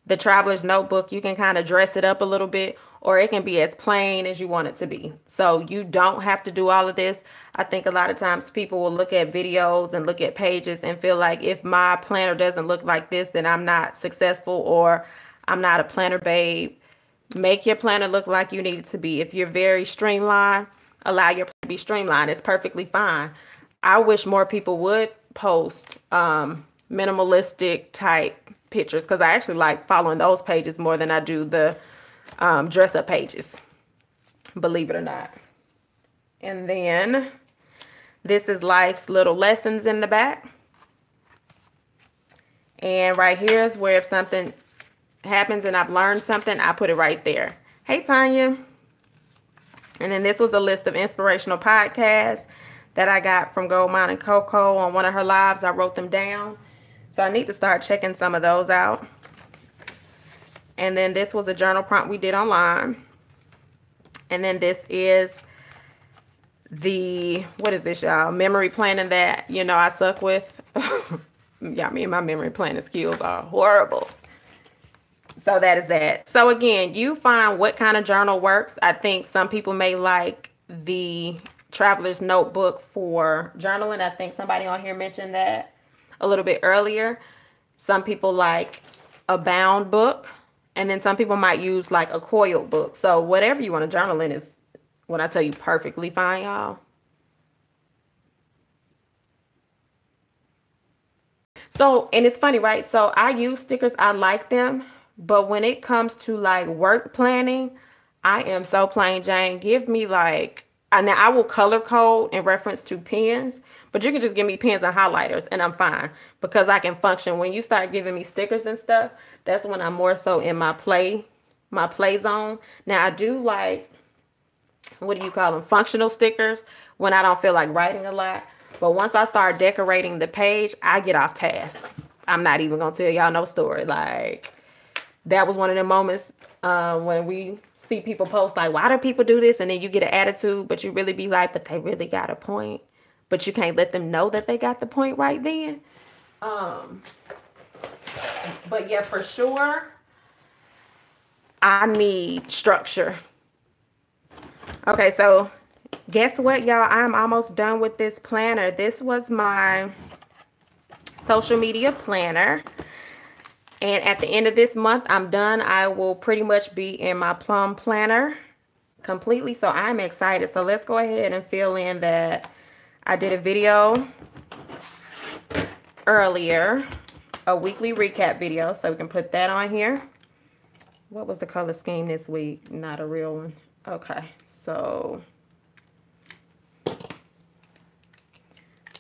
Speaker 1: the Traveler's Notebook. You can kind of dress it up a little bit, or it can be as plain as you want it to be. So you don't have to do all of this. I think a lot of times people will look at videos and look at pages and feel like if my planner doesn't look like this, then I'm not successful or I'm not a planner babe. Make your planner look like you need it to be. If you're very streamlined, allow your planner to be streamlined. It's perfectly fine. I wish more people would post minimalistic type pictures, because I actually like following those pages more than I do the dress up pages, believe it or not. And then this is life's little lessons in the back. And right here is where if something happens and I've learned something, I put it right there. Hey, Tanya. And then this was a list of inspirational podcasts that I got from Gold Mine and Coco on one of her lives. I wrote them down. So I need to start checking some of those out. And then this was a journal prompt we did online. And then this is the, what is this, y'all? Memory planning that, you know, I suck with. Yeah, me and my memory planning skills are horrible. So that is that. So again, you find what kind of journal works. I think some people may like the Traveler's Notebook for journaling. I think somebody on here mentioned that a little bit earlier. Some people like a bound book. And then some people might use like a coiled book. So whatever you want to journal in is, when I tell you, perfectly fine, y'all. So, and it's funny, right? So I use stickers. I like them. But when it comes to like work planning, I am so plain Jane. Give me like, now I will color code in reference to pens, but you can just give me pens and highlighters and I'm fine because I can function. When you start giving me stickers and stuff, that's when I'm more so in my play zone. Now I do like, what do you call them? Functional stickers when I don't feel like writing a lot. But once I start decorating the page, I get off task. I'm not even going to tell y'all no story. Like, that was one of the moments when we see people post like, why do people do this? And then you get an attitude, but you really be like, but they really got a point. But you can't let them know that they got the point right then. But yeah, for sure, I need structure. Okay, so guess what, y'all? I'm almost done with this planner. This was my social media planner. And at the end of this month, I'm done. I will pretty much be in my plum planner completely. So I'm excited. So let's go ahead and fill in that I did a video earlier, a weekly recap video. So we can put that on here. What was the color scheme this week? Not a real one. Okay, so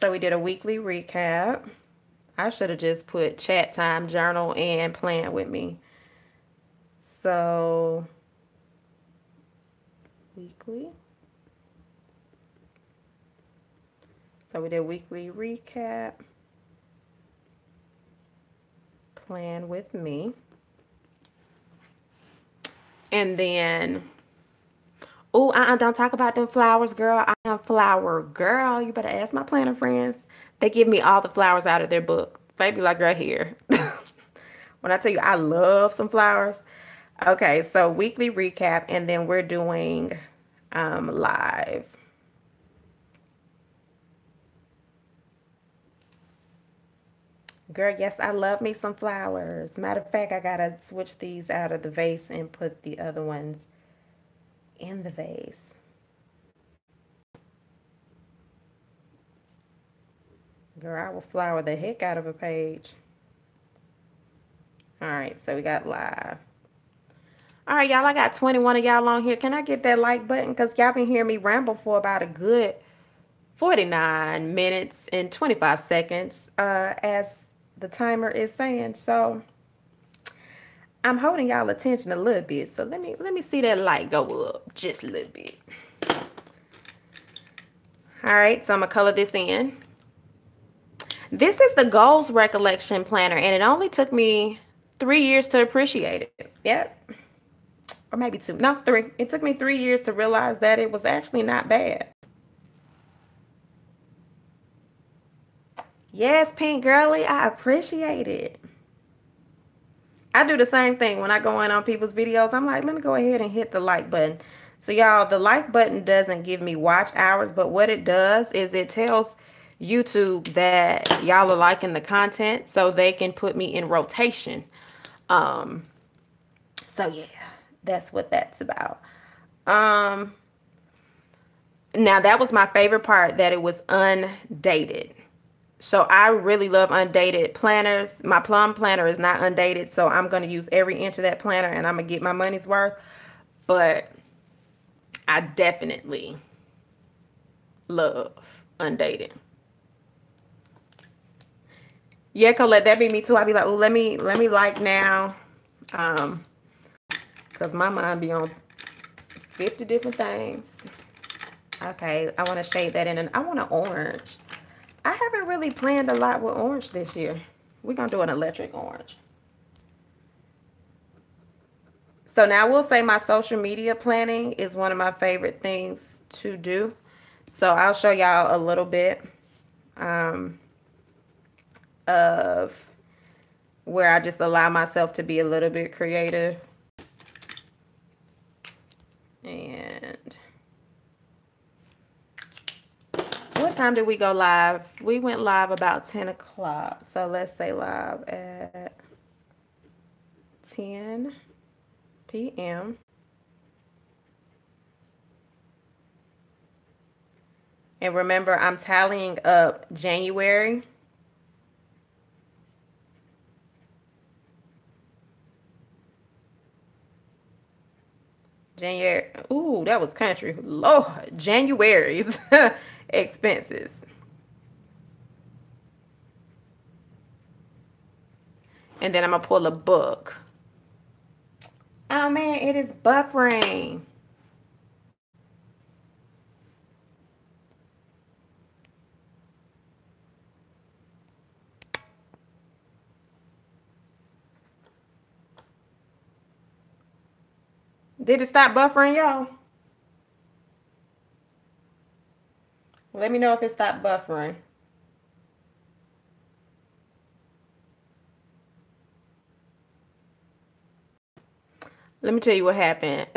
Speaker 1: we did a weekly recap. I should have just put chat time, journal, and plan with me. So, weekly. So we did weekly recap. Plan with me. And then, oh, don't talk about them flowers, girl. I am flower girl. You better ask my planner friends. They give me all the flowers out of their book. They be like, right here. When I tell you I love some flowers. Okay, so weekly recap, and then we're doing live. Girl, yes, I love me some flowers. Matter of fact, I gotta switch these out of the vase and put the other ones in the vase. Girl, I will flower the heck out of a page. All right, so we got live. All right, y'all, I got 21 of y'all on here. Can I get that like button? Because y'all been hearing me ramble for about a good 49 minutes and 25 seconds, as the timer is saying. So I'm holding y'all attention a little bit. So let me see that light go up just a little bit. All right, so I'm going to color this in. This is the Goals Recollection Planner, and it only took me 3 years to appreciate it. Yep. Or maybe 2. No, 3. It took me 3 years to realize that it was actually not bad. Yes, Pink Girly, I appreciate it. I do the same thing when I go in on people's videos. I'm like, let me go ahead and hit the like button. So y'all, the like button doesn't give me watch hours, but what it does is it tells YouTube that y'all are liking the content so they can put me in rotation. So yeah, that's what that's about. Now that was my favorite part, that it was undated. So I really love undated planners. My plum planner is not undated, so I'm going to use every inch of that planner and I'm going to get my money's worth. But I definitely Love. Undated. Yeah, Colette, that be me too. I be like, oh, let me like now. Because my mind be on 50 different things. Okay, I want to shade that in, and I want an orange. I haven't really planned a lot with orange this year. We're going to do an electric orange. So now I will say my social media planning is one of my favorite things to do. So I'll show y'all a little bit of where I just allow myself to be a little bit creative. And what time did we go live? We went live about 10 o'clock. So let's say live at 10 p.m. And remember, I'm tallying up January. Ooh, that was country. Lord, January's expenses. And then I'm going to pull a book. Oh, man, it is buffering. Did it stop buffering, y'all? Let me know if it stopped buffering. Let me tell you what happened.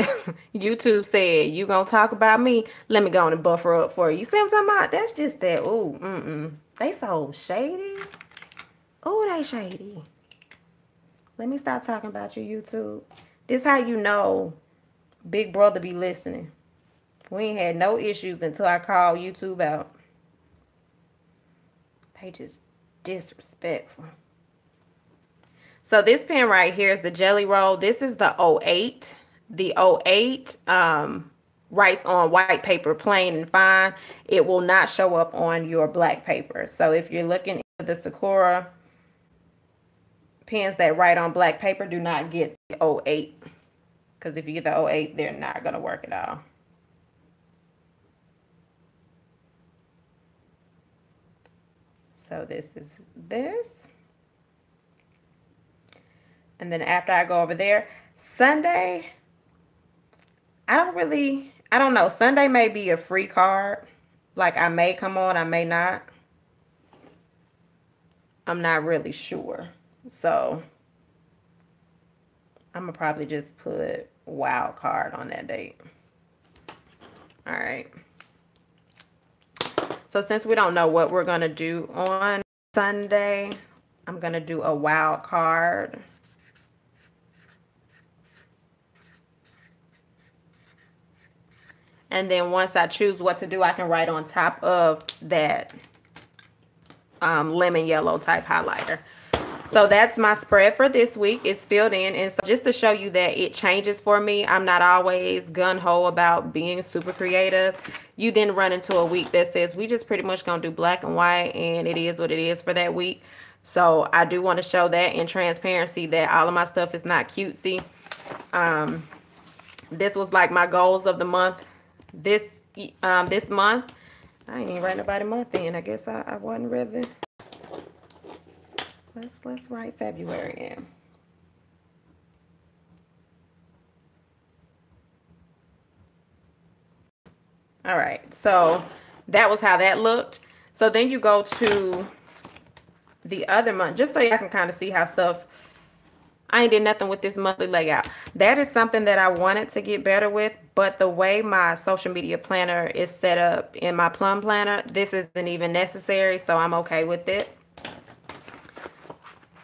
Speaker 1: YouTube said, you gonna talk about me? Let me go on and buffer up for you. You see what I'm talking about? That's just that. Ooh, They so shady. Ooh, they shady. Let me stop talking about you, YouTube. This how you know Big Brother be listening. We ain't had no issues until I called YouTube out. They just disrespectful. So this pen right here is the Jelly Roll. This is the 08. The 08 writes on white paper plain and fine. It will not show up on your black paper. So if you're looking at the Sakura pens that write on black paper, do not get the 08. Because if you get the 08, they're not going to work at all. So this is this. And then after I go over there, Sunday, I don't know. Sunday may be a free card. Like I may come on, I may not. I'm not really sure. So I'm going to probably just put wild card on that date. All right. So since we don't know what we're going to do on Sunday, I'm going to do a wild card. And then once I choose what to do, I can write on top of that lemon yellow type highlighter. So that's my spread for this week. It's filled in. And so just to show you that it changes for me, I'm not always gung-ho about being super creative. You then run into a week that says we just pretty much gonna do black and white, and it is what it is for that week. So I do want to show that in transparency that all of my stuff is not cutesy. This was like my goals of the month. This month, I ain't even write nobody month in. I guess I wasn't ready. Let's write February in. All right, so that was how that looked. So then you go to the other month, just so y'all can kind of see how stuff. I ain't did nothing with this monthly layout. That is something that I wanted to get better with, but the way my social media planner is set up in my Plum Planner, this isn't even necessary, so I'm okay with it.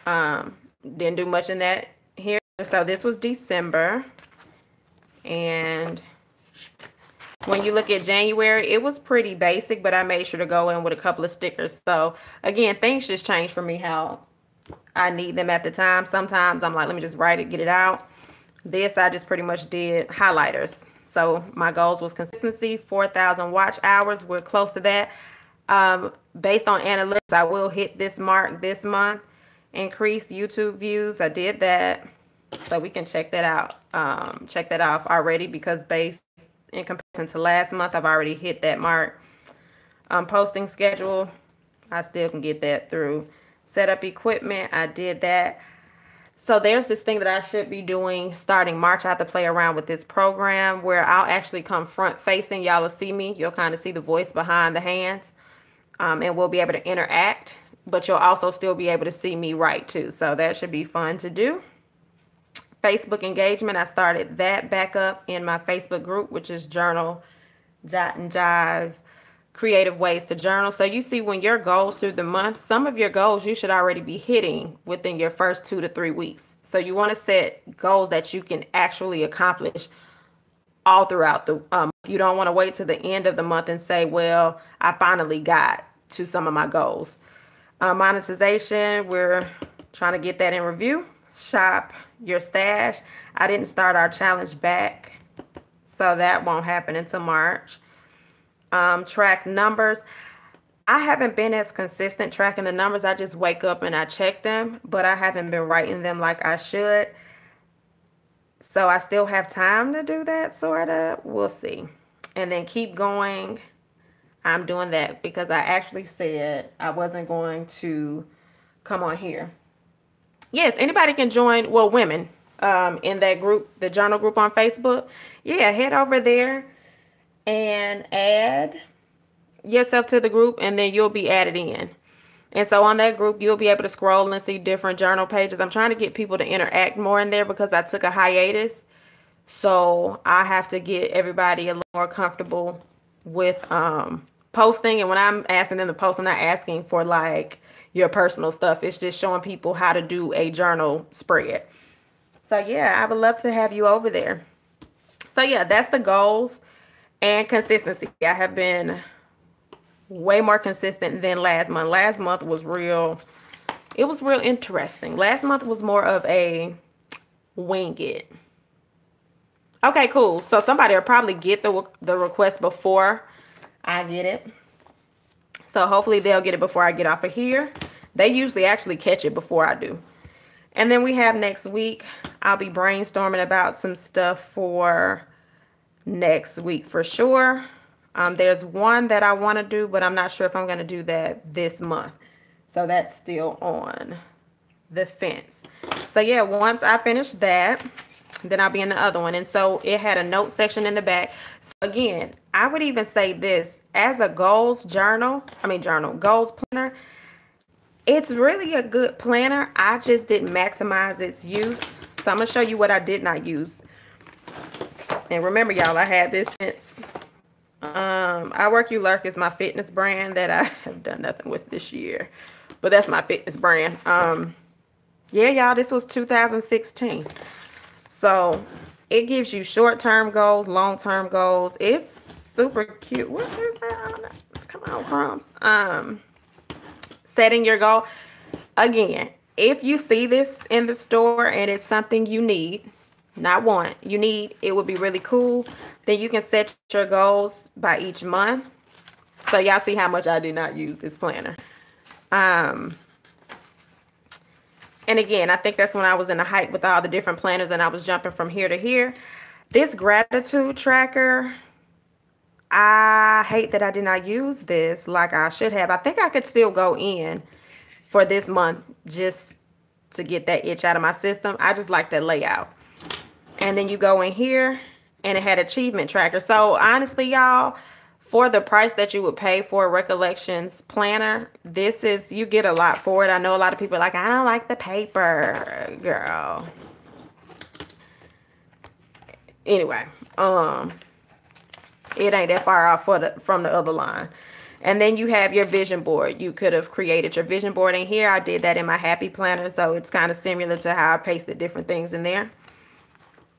Speaker 1: Didn't do much in that here. So this was December, and when you look at January, it was pretty basic, but I made sure to go in with a couple of stickers. So again, things just change for me how I need them at the time. Sometimes I'm like, let me just write it, get it out. This, I just pretty much did highlighters. So my goals was consistency, 4,000 watch hours. We're close to that. Based on analytics, I will hit this mark this month. Increased YouTube views. I did that. So we can check that out. Check that off already, because based in comparison to last month, I've already hit that mark. Posting schedule, I still can get that through. Set up equipment, I did that. So there's this thing that I should be doing starting March. I have to play around with this program where I'll actually come front facing. Y'all will see me. You'll kind of see the voice behind the hands. And we'll be able to interact, but you'll also still be able to see me write too. So that should be fun to do. Facebook engagement, I started that back up in my Facebook group, which is Journal, Jot and Jive, Creative Ways to Journal. So you see, when your goals through the month, some of your goals you should already be hitting within your first 2 to 3 weeks. So you want to set goals that you can actually accomplish all throughout the you don't want to wait to the end of the month and say, well, I finally got to some of my goals. Monetization, we're trying to get that in review. Shop your stash. I didn't start our challenge back, so that won't happen until March. Track numbers. I haven't been as consistent tracking the numbers. I just wake up and I check them, but I haven't been writing them like I should. So I still have time to do that, sort of. We'll see. And then keep going. I'm doing that because I actually said I wasn't going to come on here. Yes, anybody can join, well, women in that group, the journal group on Facebook. Yeah, head over there and add yourself to the group, and then you'll be added in. And so on that group, you'll be able to scroll and see different journal pages. I'm trying to get people to interact more in there because I took a hiatus. So I have to get everybody a little more comfortable with posting. And when I'm asking them to post, I'm not asking for like your personal stuff. It's just showing people how to do a journal spread. So yeah, I would love to have you over there. So yeah, that's the goals and consistency. I have been way more consistent than last month. Last month was real. It was real interesting. Last month was more of a wing it. Okay, cool. So somebody will probably get the request before I get it. So hopefully they'll get it before I get off of here. They usually actually catch it before I do. And then we have next week. I'll be brainstorming about some stuff for next week for sure. There's one that I want to do, but I'm not sure if I'm going to do that this month. So that's still on the fence. So yeah, once I finish that, then I'll be in the other one. And so it had a note section in the back. So again, I would even say this as a goals planner, it's really a good planner. I just didn't maximize its use. So I'm going to show you what I did not use. And remember, y'all, I had this since I Work You Lurk is my fitness brand that I have done nothing with this year. But that's my fitness brand. Yeah, y'all, this was 2016. So it gives you short-term goals, long-term goals. It's super cute. What is that? Come on, crumbs. Setting your goal. Again, if you see this in the store and it's something you need, not want, you need, it would be really cool. Then you can set your goals by each month. So y'all see how much I did not use this planner. And again, I think that's when I was in the hype with all the different planners and I was jumping from here to here. This gratitude tracker, I hate that I did not use this like I should have. I think I could still go in for this month just to get that itch out of my system. I just like that layout. And then you go in here and it had achievement tracker. So honestly, y'all, for the price that you would pay for a Recollections planner, this is, you get a lot for it. I know a lot of people are like, I don't like the paper, girl. Anyway, it ain't that far off from the other line. And then you have your vision board. You could have created your vision board in here. I did that in my Happy Planner, so it's kind of similar to how I pasted different things in there.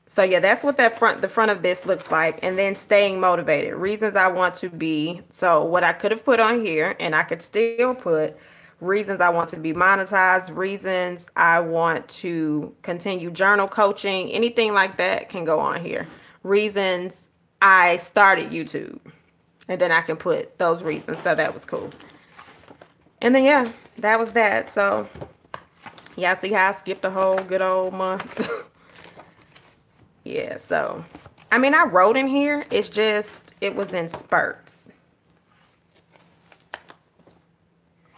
Speaker 1: So yeah, that's what the front of this looks like. And then staying motivated. Reasons I want to be. So what I could have put on here, and I could still put reasons I want to be monetized, reasons I want to continue journal coaching, anything like that can go on here. Reasons I started YouTube. And then I can put those reasons. So that was cool. And then, yeah, that was that. So, y'all see how I skipped a whole good old month? Yeah, so, I mean, I wrote in here. It's just, it was in spurts.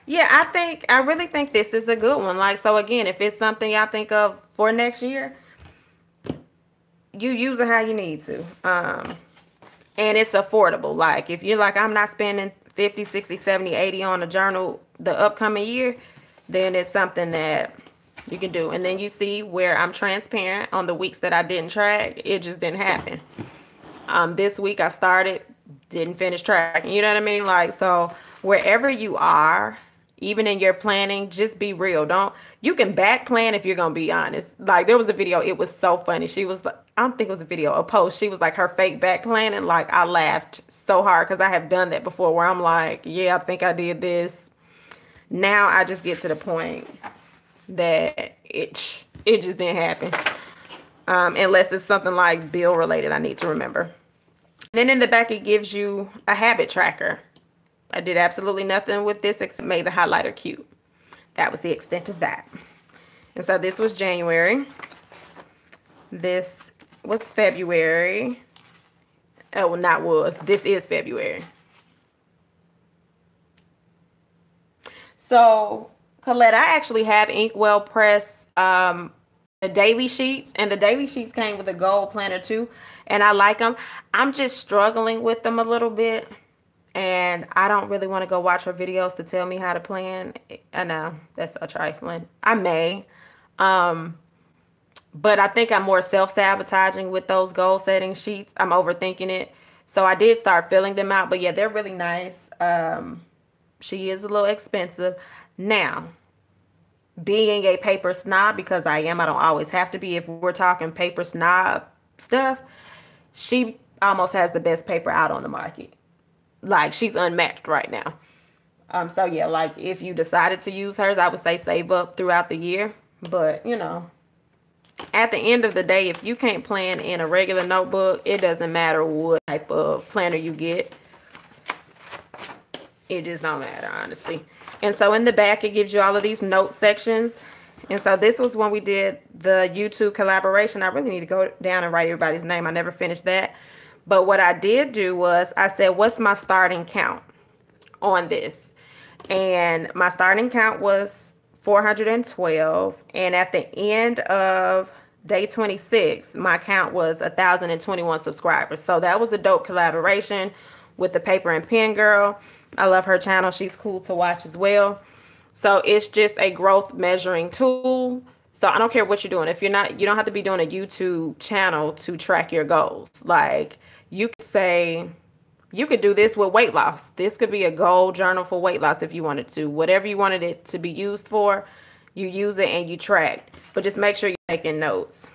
Speaker 1: Yeah, I really think this is a good one. Like, so again, if it's something y'all think of for next year, you use it how you need to. And it's affordable. Like, if you're like, I'm not spending 50, 60, 70, 80 on a journal the upcoming year, then it's something that you can do. And then you see where I'm transparent on the weeks that I didn't track. It just didn't happen. This week I started, didn't finish tracking. You know what I mean? Like, so wherever you are, even in your planning, just be real. You can back plan if you're going to be honest. Like, there was a video, it was so funny. She was like, I don't think it was a video, a post. She was like, her fake back planning. Like, I laughed so hard because I have done that before where I'm like, yeah, I think I did this. Now I just get to the point that it just didn't happen. Unless it's something like bill related I need to remember. Then in the back, it gives you a habit tracker. I did absolutely nothing with this except made the highlighter cute. That was the extent of that. And so this was January. This was February. Oh, not was. This is February. So, Colette, I actually have Inkwell Press the daily sheets. And the daily sheets came with a gold planner too. And I like them. I'm just struggling with them a little bit. And I don't really want to go watch her videos to tell me how to plan. I know that's a trifling. I may. But I think I'm more self-sabotaging with those goal setting sheets. I'm overthinking it. So I did start filling them out. But yeah, they're really nice. She is a little expensive. Now, being a paper snob, because I am, I don't always have to be. If we're talking paper snob stuff, she almost has the best paper out on the market. Like, she's unmatched right now. So yeah, like, if you decided to use hers, I would say save up throughout the year. But, you know, at the end of the day, if you can't plan in a regular notebook, it doesn't matter what type of planner you get. It just don't matter, honestly. And so in the back, it gives you all of these note sections. And so this was when we did the YouTube collaboration. I really need to go down and write everybody's name. I never finished that. But what I did do was I said, what's my starting count on this? And my starting count was 412. And at the end of day 26, my count was 1,021 subscribers. So that was a dope collaboration with the Paper and Pen Girl. I love her channel. She's cool to watch as well. So it's just a growth measuring tool. So I don't care what you're doing. If you're not, you don't have to be doing a YouTube channel to track your goals. Like, you could say, you could do this with weight loss. This could be a goal journal for weight loss if you wanted to. Whatever you wanted it to be used for, you use it and you track. But just make sure you're taking notes.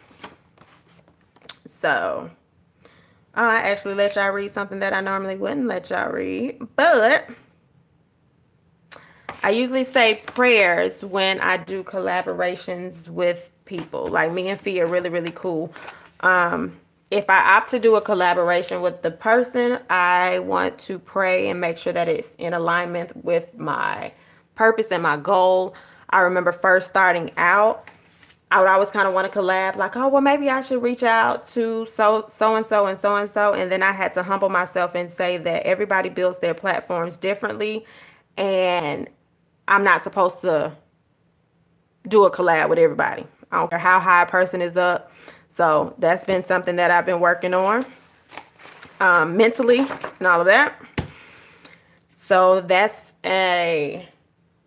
Speaker 1: So, I actually let y'all read something that I normally wouldn't let y'all read. But I usually say prayers when I do collaborations with people. Like, me and Fee are really, really cool. If I opt to do a collaboration with the person, I want to pray and make sure that it's in alignment with my purpose and my goal. I remember first starting out, I would always kind of want to collab, like, oh, well, maybe I should reach out to so-and-so and so-and-so. And then I had to humble myself and say that everybody builds their platforms differently. And I'm not supposed to do a collab with everybody. I don't care how high a person is up. So that's been something that I've been working on mentally and all of that. So that's a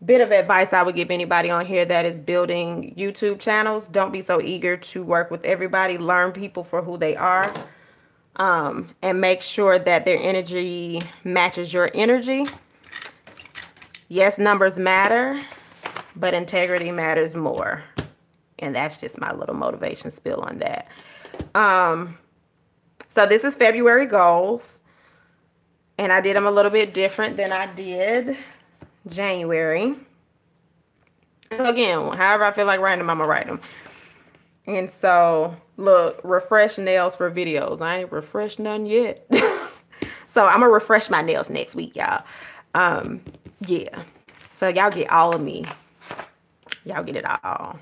Speaker 1: bit of advice I would give anybody on here that is building YouTube channels. Don't be so eager to work with everybody. Learn people for who they are, and make sure that their energy matches your energy. Yes, numbers matter, but integrity matters more. And that's just my little motivation spill on that. So this is February goals. And I did them a little bit different than I did January. So again, however I feel like writing them, I'm going to write them. And so look, refresh nails for videos. I ain't refreshed none yet. So I'm gonna refresh my nails next week, y'all. Yeah. So y'all get all of me. Y'all get it all.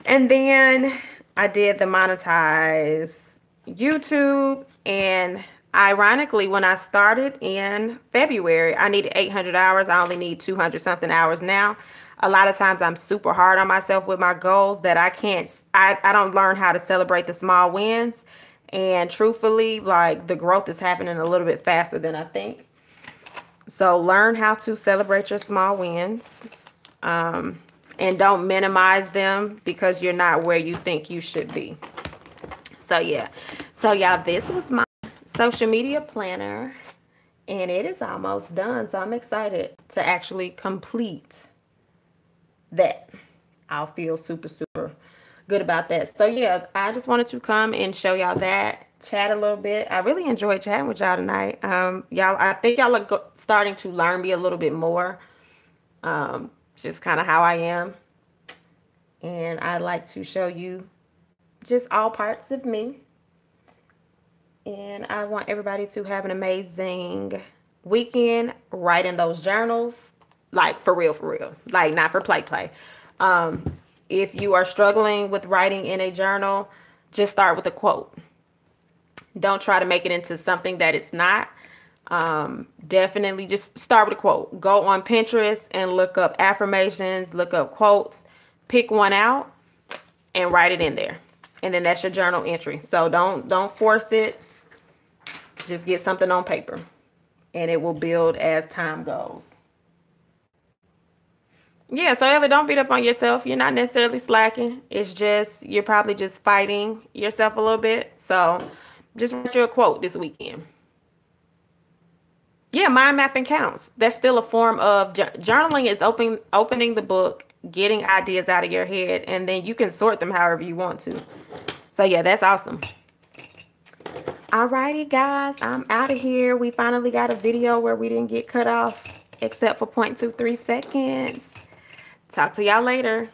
Speaker 1: And then I did the monetize YouTube, and ironically, when I started in February, I needed 800 hours. I only need 200 something hours now. A lot of times I'm super hard on myself with my goals that I don't learn how to celebrate the small wins. And truthfully, like, the growth is happening a little bit faster than I think. So learn how to celebrate your small wins. And don't minimize them because you're not where you think you should be. So yeah. So y'all, this was my social media planner, and it is almost done. So I'm excited to actually complete that. I'll feel super, super good about that. So yeah, I just wanted to come and show y'all that, chat a little bit. I really enjoyed chatting with y'all tonight. Y'all, I think y'all are starting to learn me a little bit more. Just kind of how I am. And I like to show you just all parts of me. And I want everybody to have an amazing weekend writing those journals. Like, for real, for real. Like, not for play. If you are struggling with writing in a journal, just start with a quote. Don't try to make it into something that it's not. Definitely just start with a quote. Go on Pinterest and look up affirmations, look up quotes, pick one out and write it in there. And then that's your journal entry. So don't force it. Just get something on paper and it will build as time goes. Yeah, so Ellie, don't beat up on yourself. You're not necessarily slacking. It's just, you're probably just fighting yourself a little bit. So just write you a quote this weekend. Yeah, mind mapping counts. That's still a form of journaling. Is opening the book, getting ideas out of your head, and then you can sort them however you want to. So yeah, that's awesome. Alrighty, guys, I'm out of here. We finally got a video where we didn't get cut off except for 0.23 seconds. Talk to y'all later.